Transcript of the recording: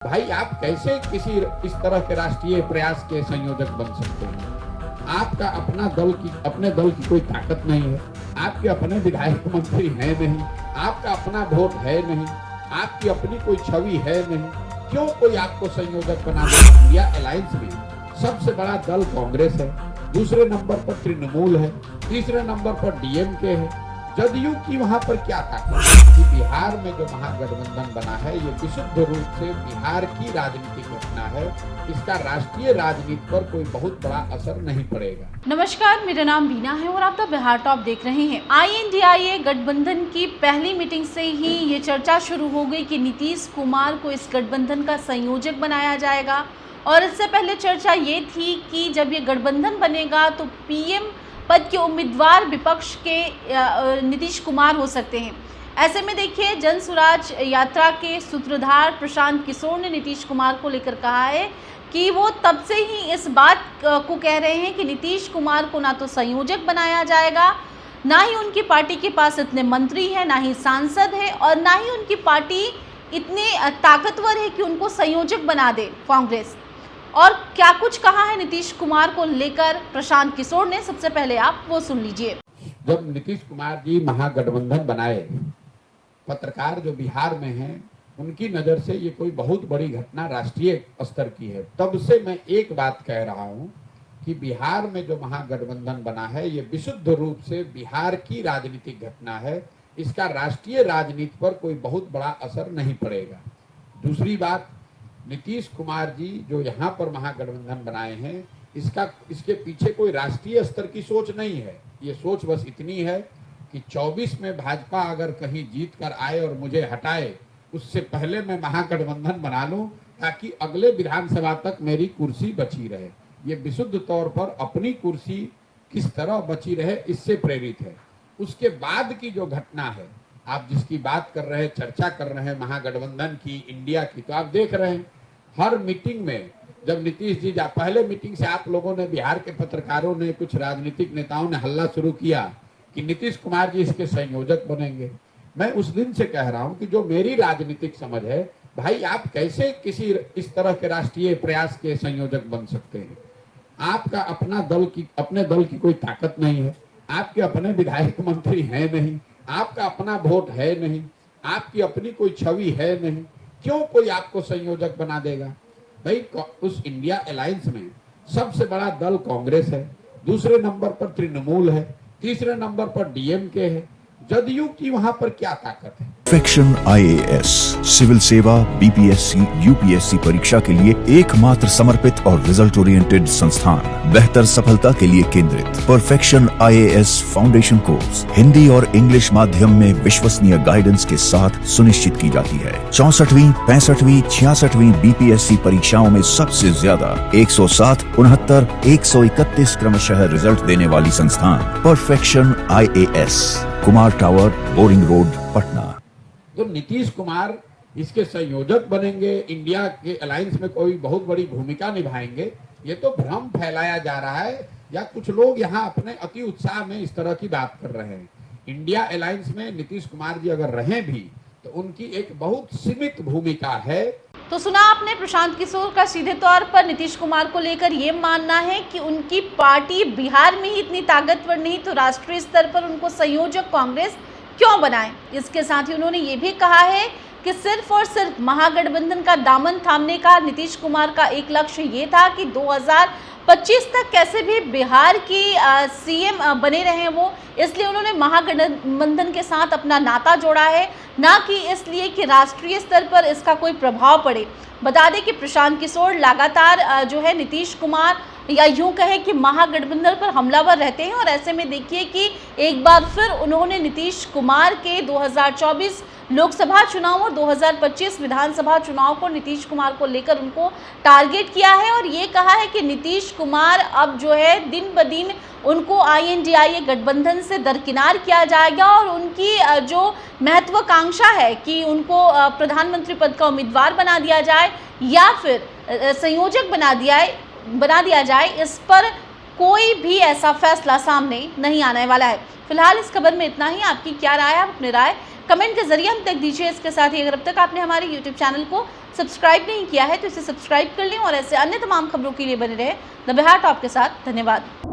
भाई आप कैसे किसी इस तरह के राष्ट्रीय प्रयास के संयोजक बन सकते हैं? आपका अपने दल की कोई ताकत नहीं है, आपके अपने विधायक मंत्री हैं नहीं, आपका अपना वोट है नहीं, आपकी अपनी कोई छवि है नहीं, क्यों कोई आपको संयोजक बना दे? इंडिया अलायंस में सबसे बड़ा दल कांग्रेस है, दूसरे नंबर पर तृणमूल है, तीसरे नंबर पर डीएमके है, जदयू की वहां पर क्या ताकत है कि बिहार में जो महागठबंधन बना है ये विशुद्ध रूप से बिहार की राजनीतिक घटना है, इसका राष्ट्रीय राजनीति पर कोई बहुत बड़ा असर नहीं पड़ेगा। नमस्कार, मेरा नाम बीना है और आप द बिहार टॉप देख रहे हैं। INDIA गठबंधन की पहली मीटिंग से ही ये चर्चा शुरू हो गई कि नीतीश कुमार को इस गठबंधन का संयोजक बनाया जाएगा और इससे पहले चर्चा ये थी कि जब ये गठबंधन बनेगा तो PM पद के उम्मीदवार विपक्ष के नीतीश कुमार हो सकते हैं। ऐसे में देखिए, जन स्वराज यात्रा के सूत्रधार प्रशांत किशोर ने नीतीश कुमार को लेकर कहा है कि वो तब से ही इस बात को कह रहे हैं कि नीतीश कुमार को ना तो संयोजक बनाया जाएगा, ना ही उनकी पार्टी के पास इतने मंत्री हैं, ना ही सांसद है और ना ही उनकी पार्टी इतनी ताकतवर है कि उनको संयोजक बना दे कांग्रेस। और क्या कुछ कहा है नीतीश कुमार को लेकर प्रशांत किशोर ने, सबसे पहले आप वो सुन लीजिए। जब नीतीश कुमार जी महागठबंधन बनाए, पत्रकार जो बिहार में हैं उनकी नजर से ये कोई बहुत बड़ी घटना राष्ट्रीय स्तर की है। तब से मैं एक बात कह रहा हूं कि बिहार में जो महागठबंधन बना है ये विशुद्ध रूप से बिहार की राजनीतिक घटना है, इसका राष्ट्रीय राजनीति पर कोई बहुत बड़ा असर नहीं पड़ेगा। दूसरी बात, नीतीश कुमार जी जो यहाँ पर महागठबंधन बनाए हैं इसके पीछे कोई राष्ट्रीय स्तर की सोच नहीं है। ये सोच बस इतनी है कि 24 में भाजपा अगर कहीं जीत कर आए और मुझे हटाए, उससे पहले मैं महागठबंधन बना लूं ताकि अगले विधानसभा तक मेरी कुर्सी बची रहे। ये विशुद्ध तौर पर अपनी कुर्सी किस तरह बची रहे इससे प्रेरित है। उसके बाद की जो घटना है, आप जिसकी बात कर रहे हैं, चर्चा कर रहे हैं महागठबंधन की, इंडिया की, तो आप देख रहे हैं हर मीटिंग में जब नीतीश जी पहले मीटिंग से आप लोगों ने, बिहार के पत्रकारों ने, कुछ राजनीतिक नेताओं ने हल्ला शुरू किया कि नीतीश कुमार जी इसके संयोजक बनेंगे। मैं उस दिन से कह रहा हूं कि जो मेरी राजनीतिक समझ है, भाई आप कैसे किसी इस तरह के राष्ट्रीय प्रयास के संयोजक बन सकते हैं? आपका अपने दल की कोई ताकत नहीं है, आपके अपने विधायक मंत्री हैं नहीं, आपका अपना वोट है नहीं, आपकी अपनी कोई छवि है नहीं, क्यों कोई आपको संयोजक बना देगा? भाई उस इंडिया अलायंस में सबसे बड़ा दल कांग्रेस है, दूसरे नंबर पर तृणमूल है, तीसरे नंबर पर डीएमके है, जदयू की वहां पर क्या ताकत है? परफेक्शन IAS सिविल सेवा, BPSC, UPSC परीक्षा के लिए एकमात्र समर्पित और रिजल्ट ओरिएंटेड संस्थान, बेहतर सफलता के लिए केंद्रित। Perfection IAS foundation course Hindi और इंग्लिश माध्यम में विश्वसनीय गाइडेंस के साथ सुनिश्चित की जाती है। 64वीं, 65वीं, 66वीं BPSC परीक्षाओं में सबसे ज्यादा 107, 69, 131 क्रमशः रिजल्ट देने वाली संस्थान perfection IAS, Kumar tower, boring road, Patna. तो नीतीश कुमार इसके संयोजक बनेंगे, इंडिया के अलायंस में कोई बहुत बड़ी भूमिका निभाएंगे, ये तो भ्रम फैलाया जा रहा है या कुछ लोग यहाँ अपने अति उत्साह में इस तरह की बात कर रहे हैं। इंडिया अलायंस में नीतीश कुमार जी अगर रहें भी तो उनकी एक बहुत सीमित भूमिका है। तो सुना आपने प्रशांत किशोर का सीधे तौर पर नीतीश कुमार को लेकर ये मानना है कि उनकी पार्टी बिहार में ही इतनी ताकतवर नहीं तो राष्ट्रीय स्तर पर उनको संयोजक कांग्रेस क्यों बनाए। इसके साथ ही उन्होंने ये भी कहा है कि सिर्फ और सिर्फ महागठबंधन का दामन थामने का नीतीश कुमार का एक लक्ष्य ये था कि 2025 तक कैसे भी बिहार की CM बने रहें वो, इसलिए उन्होंने महागठबंधन के साथ अपना नाता जोड़ा है, ना कि इसलिए कि राष्ट्रीय स्तर पर इसका कोई प्रभाव पड़े। बता दें कि प्रशांत किशोर लगातार जो है नीतीश कुमार या यूं कहे कि महागठबंधन पर हमलावर रहते हैं और ऐसे में देखिए कि एक बार फिर उन्होंने नीतीश कुमार के 2024 लोकसभा चुनाव और 2025 विधानसभा चुनाव को नीतीश कुमार को लेकर उनको टारगेट किया है और ये कहा है कि नीतीश कुमार अब जो है दिन ब दिन उनको INDIA गठबंधन से दरकिनार किया जाएगा और उनकी जो महत्वाकांक्षा है कि उनको प्रधानमंत्री पद का उम्मीदवार बना दिया जाए या फिर संयोजक बना दिया जाए, इस पर कोई भी ऐसा फैसला सामने नहीं आने वाला है। फिलहाल इस खबर में इतना ही। आपकी क्या राय है? आप अपनी राय कमेंट के जरिए हम तक दीजिए। इसके साथ ही अगर अब तक आपने हमारे YouTube चैनल को सब्सक्राइब नहीं किया है तो इसे सब्सक्राइब कर लें और ऐसे अन्य तमाम खबरों के लिए बने रहे द बिहार टॉप के साथ। धन्यवाद।